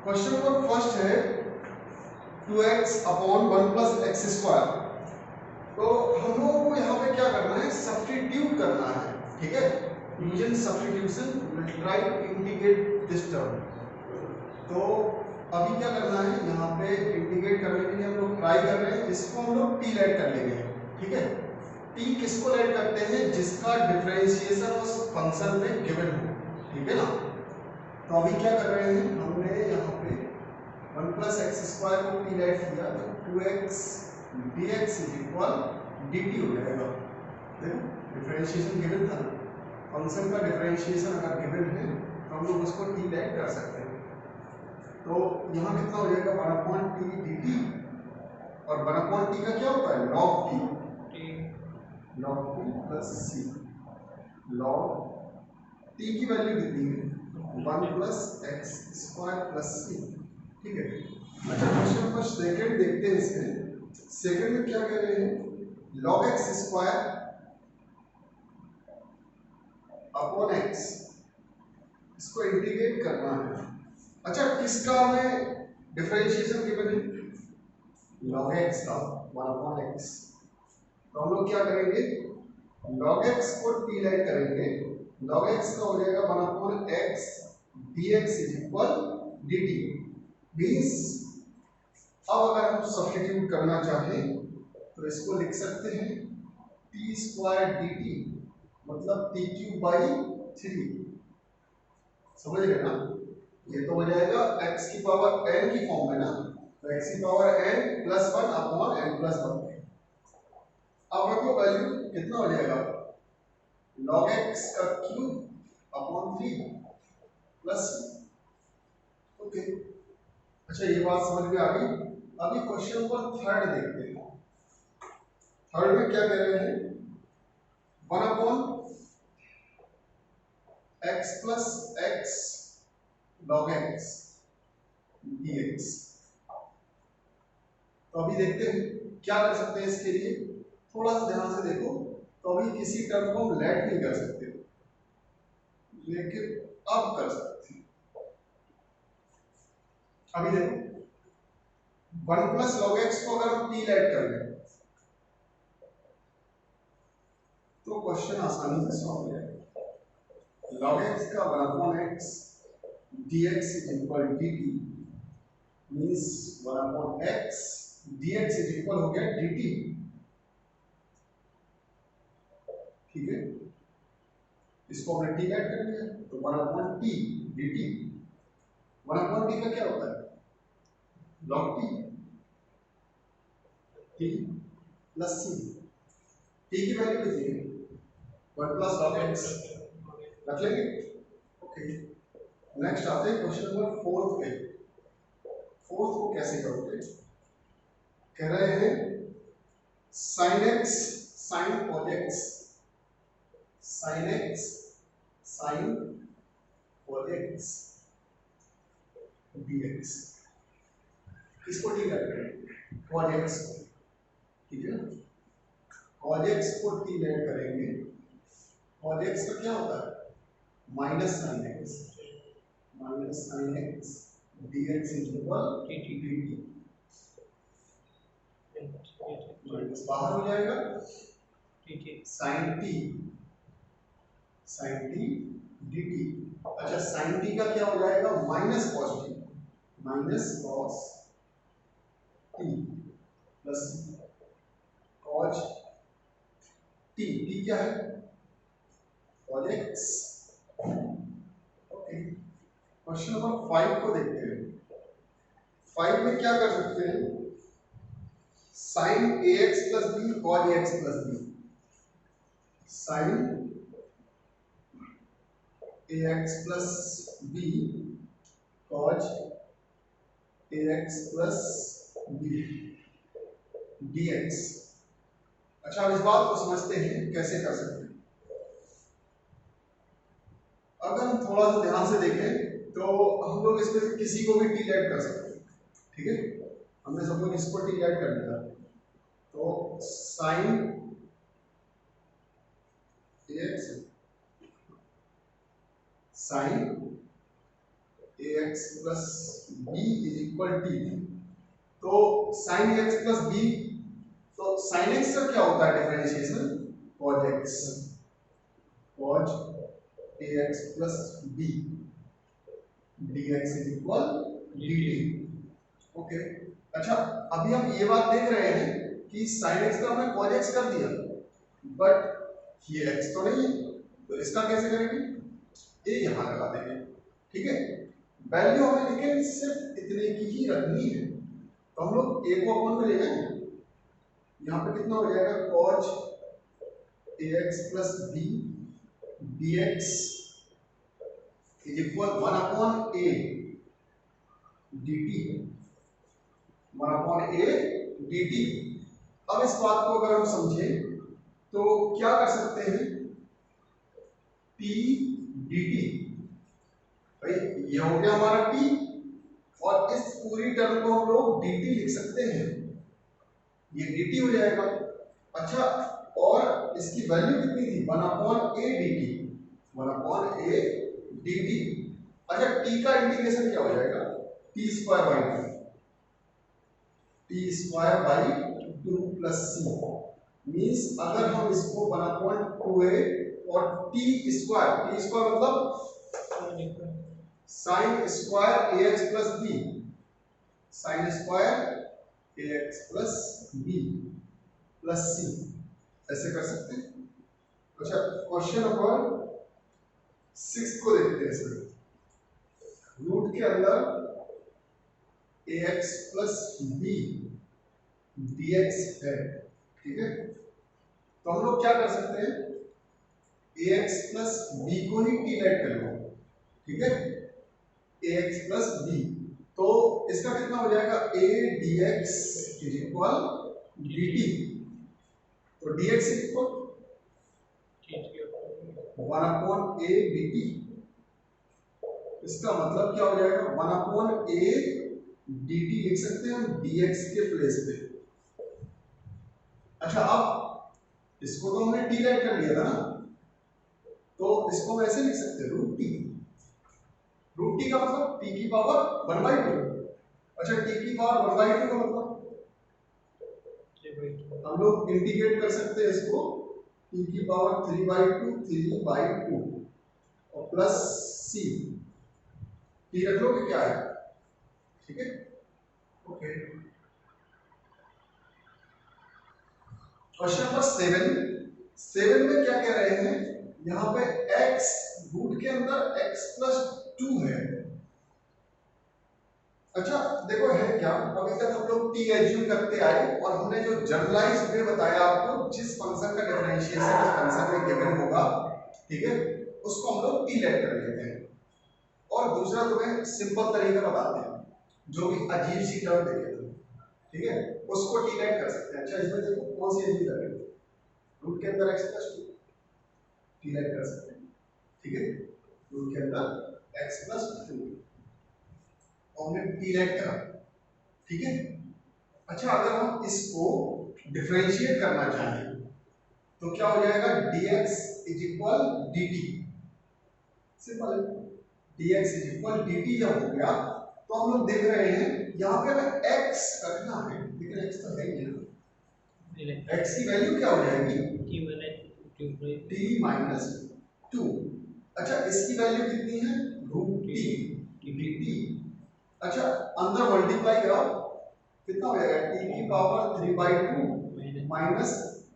Question number first है 2x upon 1 plus x square. तो हम लोगों को यहाँ पे क्या करना है, सब्स्टिट्यूट करना है। ठीक है, using substitution will try to integrate this term. तो अभी क्या करना है, यहाँ पे इंटीग्रेट करने के लिए हम लोग ट्राई कर रहे हैं, इसको हम लोग टी लेट कर लेंगे। ठीक है, टी किसको लेट करते हैं, जिसका डिफरेंशिएशन उस फंक्शन में गिवन हो। ठीक है ना, तो अभी क्या कर रहे हैं, हमने यहाँ पे 1 प्लस एक्स स्क्वायर को टी लेट किया तो 2x dx is equal dt हो जाएगा। देखो डिफरेंशिएशन गिवन था, फंक्शन का डिफरेंशिएशन अगर गिवन है तो हम लोग उसको टी लेट कर सकते हैं। तो यहाँ कितना हो जाएगा, 1/t dt, और 1/t का क्या होता है, log t, log t plus c। log t की वैल्यू कितनी है, 1 प्लस एक्स स्क्वायर प्लस सी। ठीक है, अच्छा क्वेश्चन नंबर सेकंड देखते हैं। इसमें सेकंड में क्या कह रहे हैं, log x square upon x, इसको इंटीग्रेट करना है। अच्छा किसका हमें डिफरेंशिएशन गिवन है, log एक्स का 1 अपॉन एक्स। तो हम लोग क्या करेंगे, log एक्स को टी लेट करेंगे, log एक्स का हो जाएगा 1 upon x dx is equal dt। Means अब अगर हम सब्स्टिट्यूट करना चाहें तो इसको लिख सकते हैं टी स्क्वायर dt मतलब टी क्यूब बाई 3। समझ गए ना, ये तो हो जाएगा x की पावर n की फॉर्म में ना, तो x की power n plus 1 upon n plus 1। अब रखो वैल्यू कितना हो जाएगा, log x का क्यूब अपॉन 3 प्लस। ओके, अच्छा ये बात समझ में आ गई। अभी क्वेश्चन नंबर थर्ड देखते हैं। थर्ड में क्या कह रहे हैं, 1 upon x plus x log x dx। तो अभी देखते हैं क्या कर सकते हैं इसके लिए, थोड़ा सा ध्यान से देखो। तो अभी किसी टर्म को हम लेट नहीं कर सकते, लेकिन अब कर सकते हैं। अभी देखो 1 प्लस log x को अगर हम टी लेट कर लें तो क्वेश्चन आसानी से सॉल्व हो जाएगा। log x का 1 upon x dx is equal dt means 1 upon x dx is equal हो गया dt। ठीक है, इसको हमने टी लेट कर लिया तो 1 upon t dt। 1 upon t का क्या होता है, log t plus c। t की वैल्यू कितनी है, 1 प्लस log x रख लेंगे। ओके, नेक्स्ट आते हैं क्वेश्चन नंबर फोर्थ पे। फोर्थ को कैसे करोगे, कह रहे हैं sin x sin cos x, sin x sin cos x dx। किसको टी लेट करेंगे, cos x को। ठीक है, cos x को टी लेट करेंगे, cos x का क्या होता है, minus sin x, minus sin x dx is equal dt। Minus बाहर हो जाएगा, sin t sin t dt। अच्छा sin t का क्या हो जाएगा, minus cos t, minus cos t plus cos t। t क्या है, cos x। Okay, question number 5 को देखते हैं। 5 में क्या कर सकते हैं, sin ax plus b cos ax plus b, sin ax plus b cos ax plus b dx। अच्छा अब इस बात को समझते हैं कैसे कर सकते हैं। अगर हम थोड़ा सा ध्यान से देखें तो हम लोग इसमें से किसी को भी टी लेट कर सकते हैं। ठीक है, हमने सपोज इसको टी लेट कर दिया तो sin ax sin ax plus b is equal T. तो साइन एक्स प्लस बी, तो साइन एक्स का क्या होता है differentiation, cos x, cos ax plus b dx is equal dt। Okay, अच्छा अभी हम ये बात देख रहे हैं कि sin x का हमने cos x कर दिया, बट ये x तो नहीं है, तो इसका कैसे करेंगे, ये यहां लगा देंगे। ठीक है, वैल्यू हमें लेकिन सिर्फ इतने की ही रखनी है, तो हम लोग a को अपॉन में ले जाएंगे। यहाँ पे कितना हो जाएगा, cos ax plus b dx is equal 1 upon a dt, 1 upon a dt। अब इस बात को अगर हम समझें तो क्या कर सकते हैं, p dt, भाई ये हो गया हमारा p, और इस पूरी टर्म को हम लोग dt लिख सकते हैं, ये dt हो जाएगा। अच्छा, और इसकी वैल्यू कितनी थी, 1 upon a dt, 1 upon a dt। अच्छा, t का इंटीग्रेशन क्या हो जाएगा, t square by 2, t square by 2 plus c, means अगर हम इसको 1 अपॉन 2a और t स्क्वायर मतलब sine square ax plus b, sine square ax plus b plus c, ऐसे कर सकते हैं। अच्छा, क्वेश्चन नंबर 6 को देखते हैं। इसमें रूट के अंदर ax प्लस b dx है, ठीक है, तो हम लोग क्या कर सकते हैं, ax प्लस b को ही t लेट कर लो, ठीक है, ax प्लस b, तो इसका कितना हो जाएगा, a dx is equal dt, तो dx is equal 1 upon a dt, इसका मतलब क्या हो जाएगा, 1 अपॉन a dt लिख सकते हैं हम dx के प्लेस पे। अच्छा, अब इसको तो हमने t लेट कर लिया था ना, तो इसको हम ऐसे लिख सकते हैं, रूट टी, रूट टी का मतलब t की पावर 1/2। अच्छा, t की पावर 1/2 का मतलब हम लोग इंटीग्रेट कर सकते हैं इसको, t की पावर 3/2 और प्लस c, t रख लो कि क्या है, ठीक है, ओके। क्वेश्चन नंबर 7 में क्या कह रहे हैं, यहाँ पे x रूट के अंदर x प्लस 2 है। अच्छा देखो है क्या, अभी तक हम लोग t एज्यूम करते आए और हमने जो जनरलाइज्ड वे बताया आपको, जिस फंक्शन का डिफरेंशिएशन इस फंक्शन में गिवन होगा, ठीक है, उसको हम लोग t लेट कर लेते हैं। और दूसरा तुम्हें सिंपल तरीका बताते हैं, जो भी अजीब सी टर्म देखे तुम, ठीक है, उसको t लेट कर सकते हैं। अच्छा, इसमें देखो कौन सी अजीब टर्म है, रूट के अंदर x प्लस 2 t लेट कर सकते हैं, ठीक है, रूट के अंदर x प्लस 2 हमने t लेट करा, ठीक है। अच्छा, अगर हम इसको डिफरेंशिएट करना चाहें तो क्या हो जाएगा, dx is equal dt, simple है, dx इज इक्वल dt जब हो गया तो हम लोग देख रहे हैं यहाँ पे हमें x रखना है, लेकिन x तो है ही ना, x की वैल्यू क्या हो जाएगी, t माइनस 2। अच्छा, इसकी वैल्यू कितनी है, रूट t dt। अच्छा, अंदर मल्टीप्लाई कराओ, कितना हो जाएगा, t की पावर 3/2 माइनस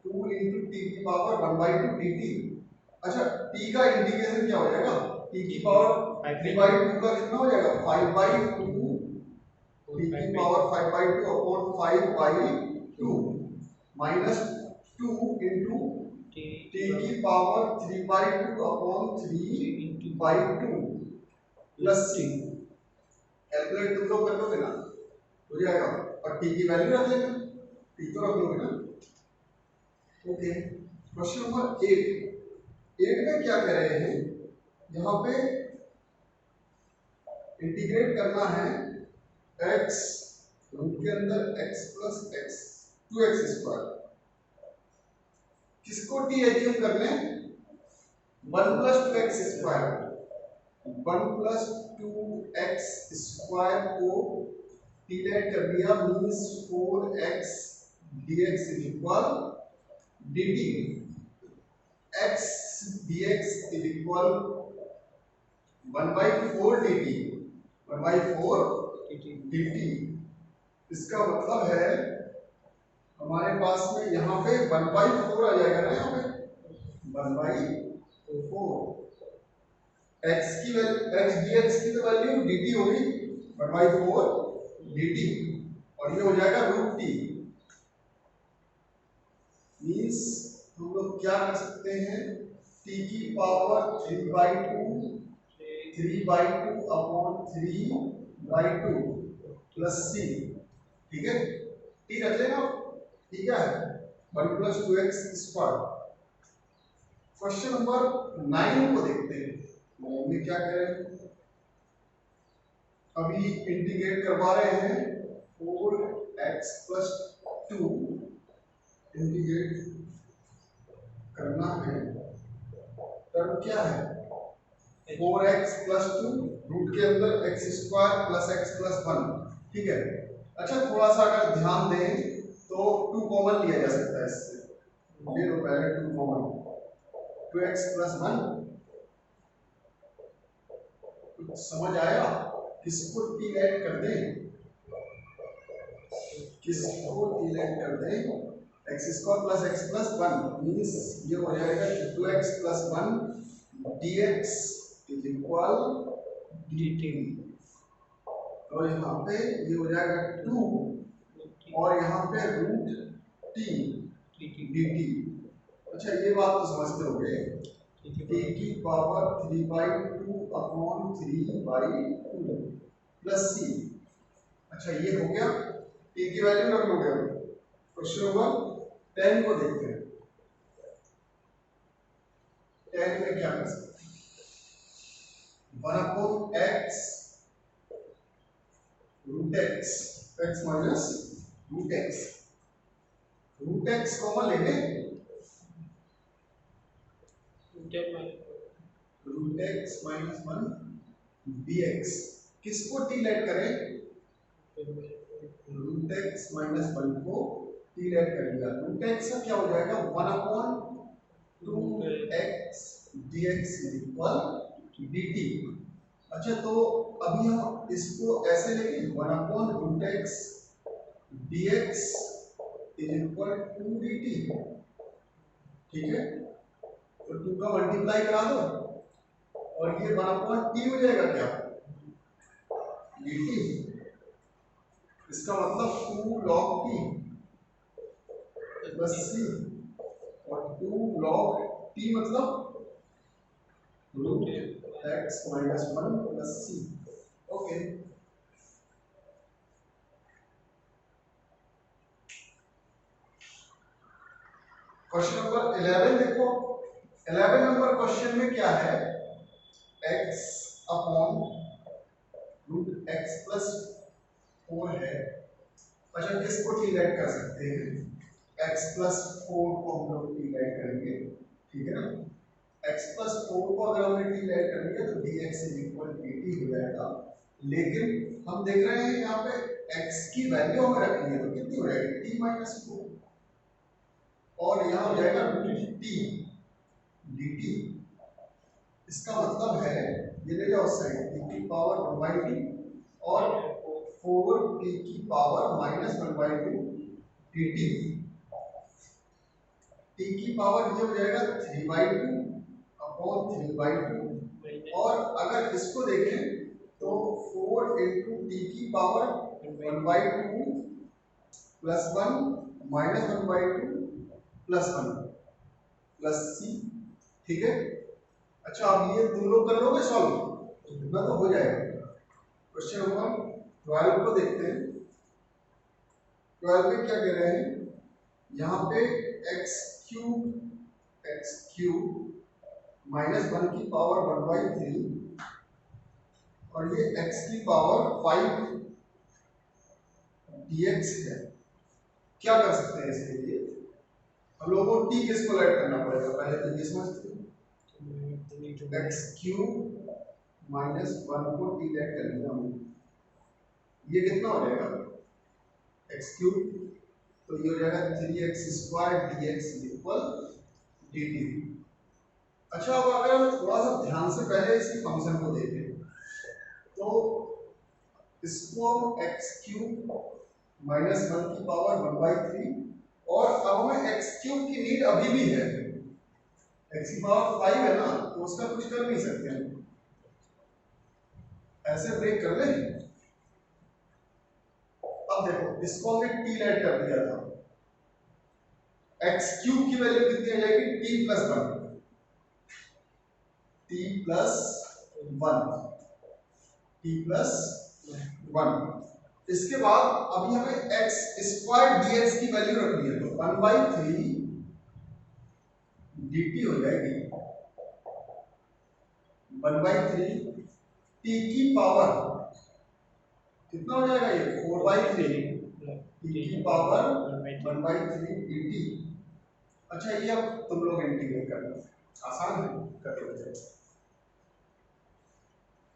2 इंटू टी की पावर 1/2 dt। अच्छा, t का इंटीग्रेशन क्या हो जाएगा, t की पावर 3/2 का कितना हो जाएगा, 5/2 t की power 5/2 upon 5/2 minus 2 into t की power 3/2 upon 3/2 plus c। Calculate तुम लोग कर लोगे ना, हो जाएगा, और t की वैल्यू रख लेना, t तो रख लोगे ना, ओके। क्वेश्चन नंबर 8 में क्या कह रहे हैं, यहाँ पे इंटीग्रेट करना है x रूट के अंदर x plus x 2x square, किसको t एज्यूम कर लें, 1 प्लस 2x स्क्वायर, 1+2x² को डिवाइड कर दिया, means 4x dx is equal dt, x dx is equal 1/4 dt, 1/4 dt। इसका मतलब है हमारे पास में यहाँ पे 1/4 आ जाएगा ना, यहाँ पे 1/4 x की वैल्यू, x dx की तो वैल्यू dt होगी 1/4 dt, और ये हो जाएगा √t। मीन्स हम लोग क्या कर सकते हैं, t की पावर 3/2 अपॉन 3/2 प्लस c, ठीक है, t रख लेना, ठीक है, 1+2x²। क्वेश्चन नंबर 9 को देखते हैं, 9 में क्या कह रहे हैं, अभी इंटीग्रेट करवा रहे हैं 4x+2 इंटीग्रेट करना है, टर्म क्या है 4x+2 रूट के अंदर x² + x+1, ठीक है। अच्छा थोड़ा सा अगर ध्यान दें तो 2 कॉमन लिया जा सकता है इससे, ले लो पहले 2 कॉमन, 2x+1, कुछ समझ आया, किसको t ऐड कर दें, किसको t ऐड कर दें, x² + x+1 मींस ये हो जाएगा 2x+1 dx is equal dt, तो यहाँ पे ये हो जाएगा 2 और यहाँ पे √t dt। अच्छा ये बात तो समझते होंगे, t की पावर 3/2 अपॉन 3/2 प्लस c। अच्छा ये हो गया, t की वैल्यू रख लोगे। क्वेश्चन नंबर 10 को देखते हैं, 10 में क्या कर सकते हैं, 1/x √x, x minus √x, √x common लेंगे, √x - 1 dx, किसको t लेट करें, √x - 1 को t लेट कर दिया, √x का क्या हो जाएगा 1/2x dx is equal dt। अच्छा तो अभी हम इसको ऐसे लेंगे 1/√x dx is equal 2 dt, ठीक है, तो 2 का मल्टीप्लाई करा दो और ये 1/t हो जाएगा क्या dt, इसका मतलब 2 log t प्लस c, और 2 log t मतलब √x - 1 plus c। Okay question number 11 देखो, 11 नंबर क्वेश्चन में क्या है, x अपॉन √x+4 है। अच्छा किसको t लेट कर सकते हैं, x+4 को हम लोग t लेट करेंगे, ठीक है ना, x+4 को अगर हमने t लेट कर दिया तो dx = dt हो जाएगा, लेकिन हम देख रहे हैं यहाँ पे x की वैल्यू हमें रखनी है, तो कितनी हो जाएगी t - 4 और यहाँ हो जाएगा √t dt। इसका मतलब है ये ले जाओ साइड, t की पावर 1/2 और 4t की पावर -1/2 dt, t की पावर ये हो जाएगा 3/2 अपॉन 3/2, और अगर इसको देखें तो 4 into t की power 1/2 plus 1 -1/2 plus 1 plus c, ठीक है। अच्छा अब ये तुम लोग कर लोगे सॉल्व, इतना तो हो जाएगा। क्वेश्चन नंबर 12 को देखते हैं, 12 में क्या कह रहे हैं, यहाँ पे x क्यूब -1 की पावर 1/3 और ये x की पावर 5 dx है। क्या कर सकते हैं इसके लिए, हम लोगों को t किसको ऐड करना पड़ेगा, पहले तो ये समझते हैं, x क्यूब -1 को टी लेट कर लिया हमने, ये कितना हो जाएगा एक्स क्यूब, तो ये हो जाएगा 3x² dx इक्वल dt। अच्छा, अब अगर हम थोड़ा सा ध्यान से पहले इसी फंक्शन को देखें तो इसको हम x³ -1 की पावर 1/3, और अब हमें x³ की नीड अभी भी है, x की पावर 5 है ना, तो उसका कुछ कर नहीं सकते हम, ऐसे ब्रेक कर ले। अब देखो, इसको हमने t लेट कर दिया था, x³ की वैल्यू कितनी आ जाएगी t+1, t+1। इसके बाद अभी हमें x² dx की वैल्यू रखनी है, तो 1/3 dt हो जाएगी 1/3 t की पावर कितना हो जाएगा, ये 4/3 t की पावर 1/3 dt। अच्छा, ये अब तुम लोग इंटीग्रेट करना, आसान है, कर लेते हैं।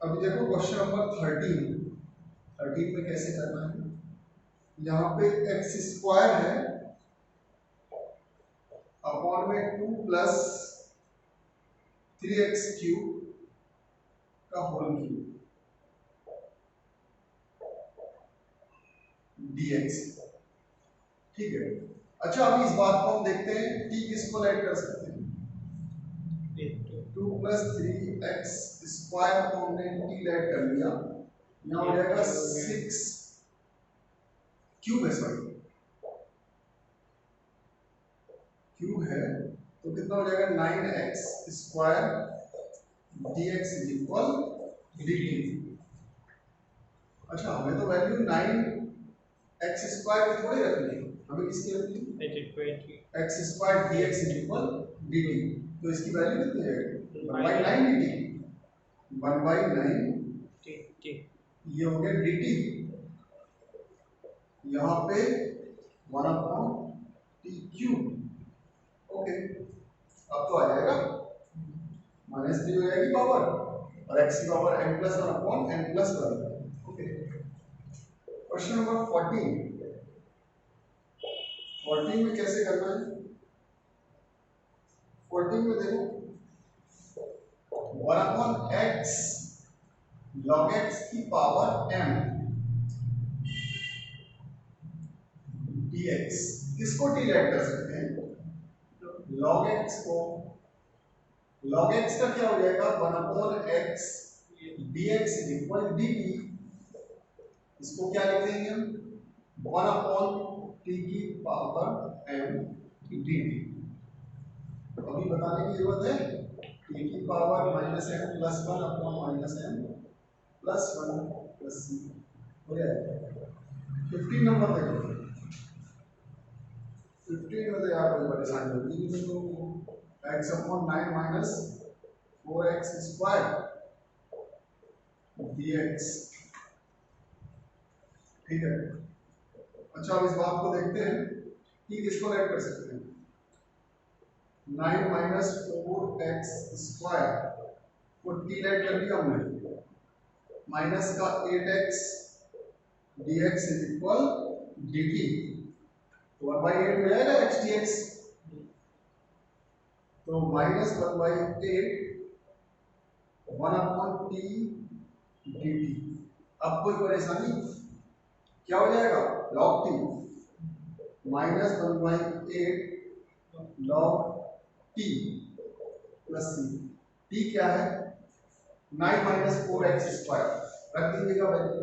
अभी देखो क्वेश्चन नंबर 13 में कैसे करना है। यहाँ पे x² है अपॉन में 2 + 3x³ का होल क्यूब dx, ठीक है। अच्छा, अभी इस बात को हम देखते हैं t किसको ऐड कर सकते हैं, 2 + 3x² को हमने t ऐड कर लिया, यहाँ हो जाएगा 6 क्यूब है, सॉरी क्यूब है, तो कितना हो जाएगा 9x² dx इक्वल dt। अच्छा, हमें तो वैल्यू 9x² की थोड़ी रखनी है, हमें किसकी रखनी है, x² dx इक्वल dt, तो इसकी वैल्यू कितनी है 1/9 dt, 1/9 ये हो गया dt, यहाँ पे 1/t³, ओके। अब तो आ जाएगा -3 हो जाएगी पावर, और x की power n+1/n+1, okay. Question number 14 में कैसे करना है। 14 में देखो 1/x log x की पावर m dx, किसको t लेट कर सकते हैं, log x को, log x का क्या हो जाएगा 1/x dx इक्वल dt, इसको क्या लिख देंगे हम 1/t की पावर m dt। अभी बताने की जरूरत है, t की पावर -m+1/-m+1 + c हो जाएगा। 15 नंबर देखो, 15 में तो यार कोई परेशानी होगी नहीं, तो x/9 - 4x² dx, ठीक है। अच्छा, अब इस बात को देखते हैं कि किसको ऐड कर सकते हैं, 9 - 4x² को t ऐड कर दिया हमने, माइनस का 8x dx इक्वल dt, तो 1/8 हो जाएगा x dx, तो -1/8 1/t dt। अब कोई परेशानी, क्या हो जाएगा log t -1/8 log t plus c, t क्या है 9 - 4x² रख दीजिएगा वैल्यू,